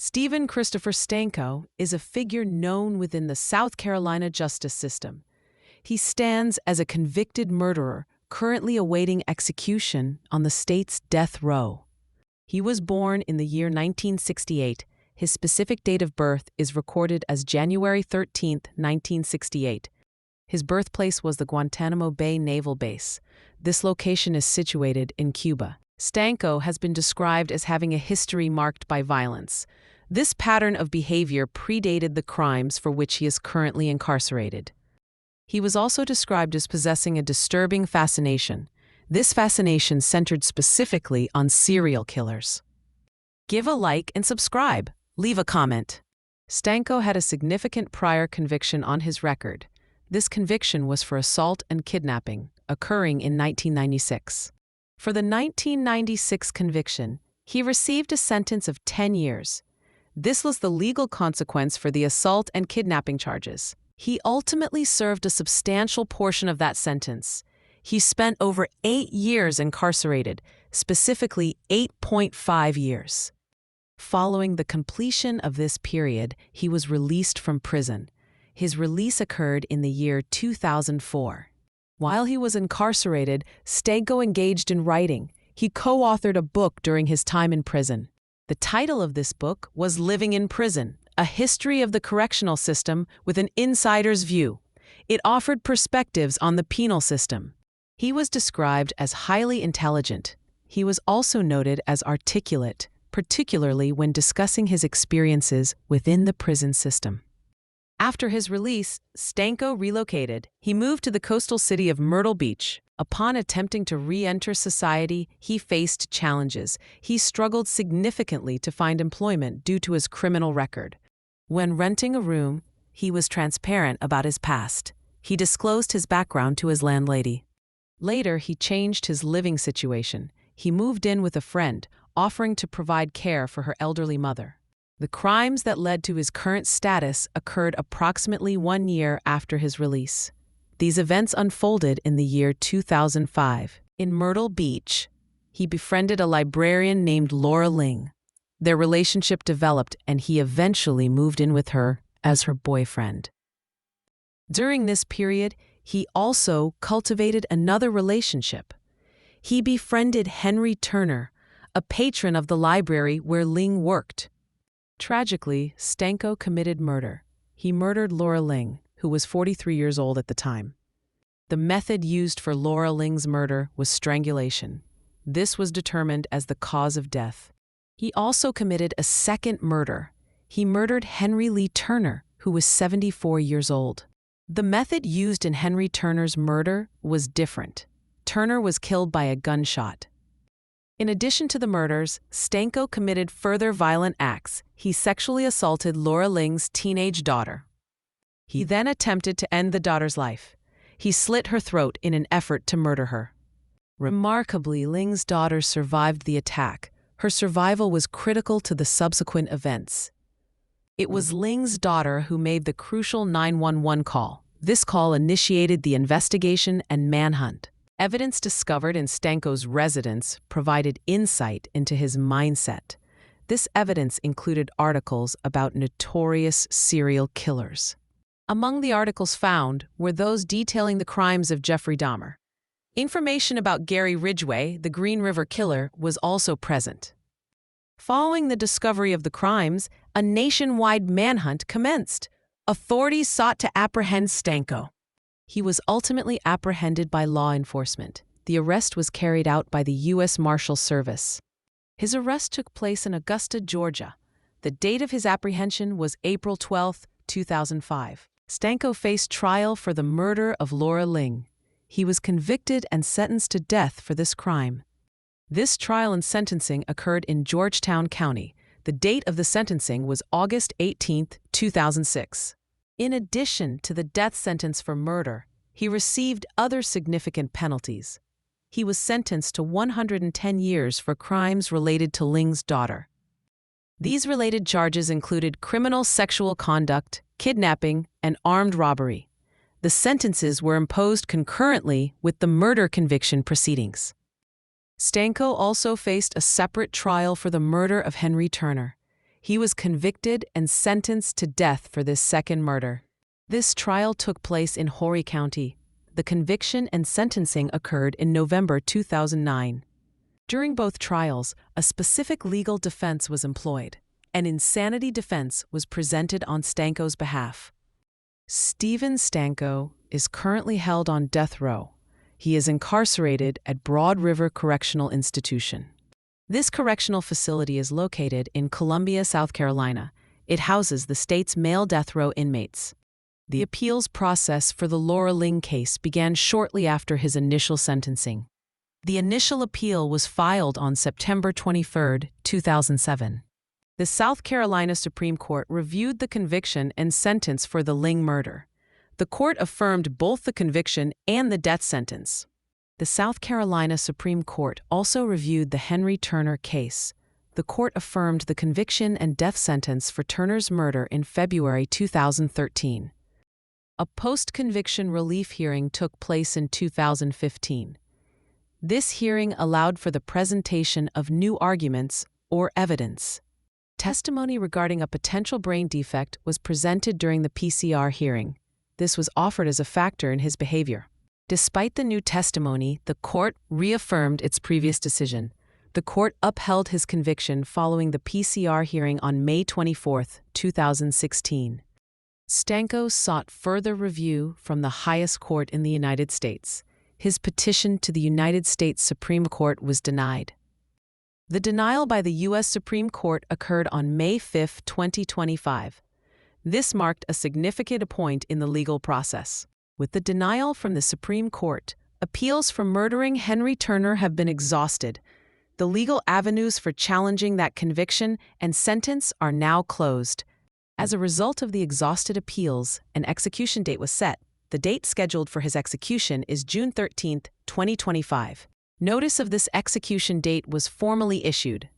Stephen Christopher Stanko is a figure known within the South Carolina justice system. He stands as a convicted murderer currently awaiting execution on the state's death row. He was born in the year 1968. His specific date of birth is recorded as January 13, 1968. His birthplace was the Guantánamo Bay Naval Base. This location is situated in Cuba. Stanko has been described as having a history marked by violence. This pattern of behavior predated the crimes for which he is currently incarcerated. He was also described as possessing a disturbing fascination. This fascination centered specifically on serial killers. Give a like and subscribe. Leave a comment. Stanko had a significant prior conviction on his record. This conviction was for assault and kidnapping, occurring in 1996. For the 1996 conviction, he received a sentence of 10 years. This was the legal consequence for the assault and kidnapping charges. He ultimately served a substantial portion of that sentence. He spent over 8 years incarcerated, specifically 8.5 years. Following the completion of this period, he was released from prison. His release occurred in the year 2004. While he was incarcerated, Stanko engaged in writing. He co-authored a book during his time in prison. The title of this book was Living in Prison: A History of the Correctional System with an Insider's View. It offered perspectives on the penal system. He was described as highly intelligent. He was also noted as articulate, particularly when discussing his experiences within the prison system. After his release, Stanko relocated. He moved to the coastal city of Myrtle Beach. Upon attempting to re-enter society, he faced challenges. He struggled significantly to find employment due to his criminal record. When renting a room, he was transparent about his past. He disclosed his background to his landlady. Later, he changed his living situation. He moved in with a friend, offering to provide care for her elderly mother. The crimes that led to his current status occurred approximately 1 year after his release. These events unfolded in the year 2005. In Myrtle Beach, he befriended a librarian named Laura Ling. Their relationship developed, and he eventually moved in with her as her boyfriend. During this period, he also cultivated another relationship. He befriended Henry Turner, a patron of the library where Ling worked. Tragically, Stanko committed murder. He murdered Laura Ling, who was 43 years old at the time. The method used for Laura Ling's murder was strangulation. This was determined as the cause of death. He also committed a second murder. He murdered Henry Lee Turner, who was 74 years old. The method used in Henry Turner's murder was different. Turner was killed by a gunshot. In addition to the murders, Stanko committed further violent acts. He sexually assaulted Laura Ling's teenage daughter. He then attempted to end the daughter's life. He slit her throat in an effort to murder her. Remarkably, Ling's daughter survived the attack. Her survival was critical to the subsequent events. It was Ling's daughter who made the crucial 911 call. This call initiated the investigation and manhunt. Evidence discovered in Stanko's residence provided insight into his mindset. This evidence included articles about notorious serial killers. Among the articles found were those detailing the crimes of Jeffrey Dahmer. Information about Gary Ridgway, the Green River Killer, was also present. Following the discovery of the crimes, a nationwide manhunt commenced. Authorities sought to apprehend Stanko. He was ultimately apprehended by law enforcement. The arrest was carried out by the U.S. Marshal Service. His arrest took place in Augusta, Georgia. The date of his apprehension was April 12, 2005. Stanko faced trial for the murder of Laura Ling. He was convicted and sentenced to death for this crime. This trial and sentencing occurred in Georgetown County. The date of the sentencing was August 18, 2006. In addition to the death sentence for murder, he received other significant penalties. He was sentenced to 110 years for crimes related to Ling's daughter. These related charges included criminal sexual conduct, kidnapping, and armed robbery. The sentences were imposed concurrently with the murder conviction proceedings. Stanko also faced a separate trial for the murder of Henry Turner. He was convicted and sentenced to death for this second murder. This trial took place in Horry County. The conviction and sentencing occurred in November 2009. During both trials, a specific legal defense was employed. An insanity defense was presented on Stanko's behalf. Stephen Stanko is currently held on death row. He is incarcerated at Broad River Correctional Institution. This correctional facility is located in Columbia, South Carolina. It houses the state's male death row inmates. The appeals process for the Laura Ling case began shortly after his initial sentencing. The initial appeal was filed on September 23, 2007. The South Carolina Supreme Court reviewed the conviction and sentence for the Ling murder. The court affirmed both the conviction and the death sentence. The South Carolina Supreme Court also reviewed the Henry Turner case. The court affirmed the conviction and death sentence for Turner's murder in February 2013. A post-conviction relief hearing took place in 2015. This hearing allowed for the presentation of new arguments or evidence. Testimony regarding a potential brain defect was presented during the PCR hearing. This was offered as a factor in his behavior. Despite the new testimony, the court reaffirmed its previous decision. The court upheld his conviction following the PCR hearing on May 24, 2016. Stanko sought further review from the highest court in the United States. His petition to the United States Supreme Court was denied. The denial by the U.S. Supreme Court occurred on May 5, 2025. This marked a significant point in the legal process. With the denial from the Supreme Court, appeals for murdering Henry Turner have been exhausted. The legal avenues for challenging that conviction and sentence are now closed. As a result of the exhausted appeals, an execution date was set. The date scheduled for his execution is June 13, 2025. Notice of this execution date was formally issued.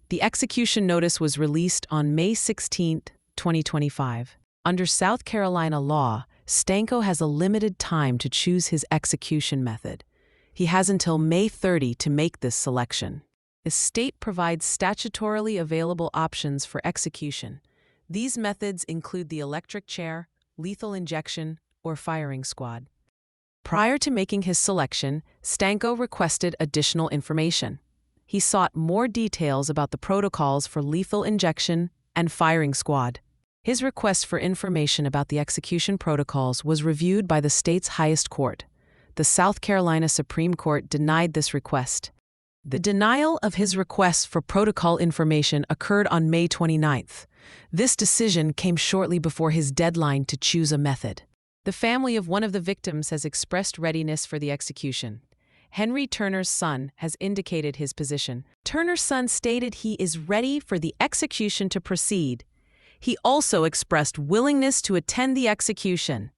The execution notice was released on May 16, 2025. Under South Carolina law, Stanko has a limited time to choose his execution method. He has until May 30 to make this selection. The state provides statutorily available options for execution. These methods include the electric chair, lethal injection, or firing squad. Prior to making his selection, Stanko requested additional information. He sought more details about the protocols for lethal injection and firing squad. His request for information about the execution protocols was reviewed by the state's highest court. The South Carolina Supreme Court denied this request. The denial of his request for protocol information occurred on May 29th. This decision came shortly before his deadline to choose a method. The family of one of the victims has expressed readiness for the execution. Henry Turner's son has indicated his position. Turner's son stated he is ready for the execution to proceed. He also expressed willingness to attend the execution.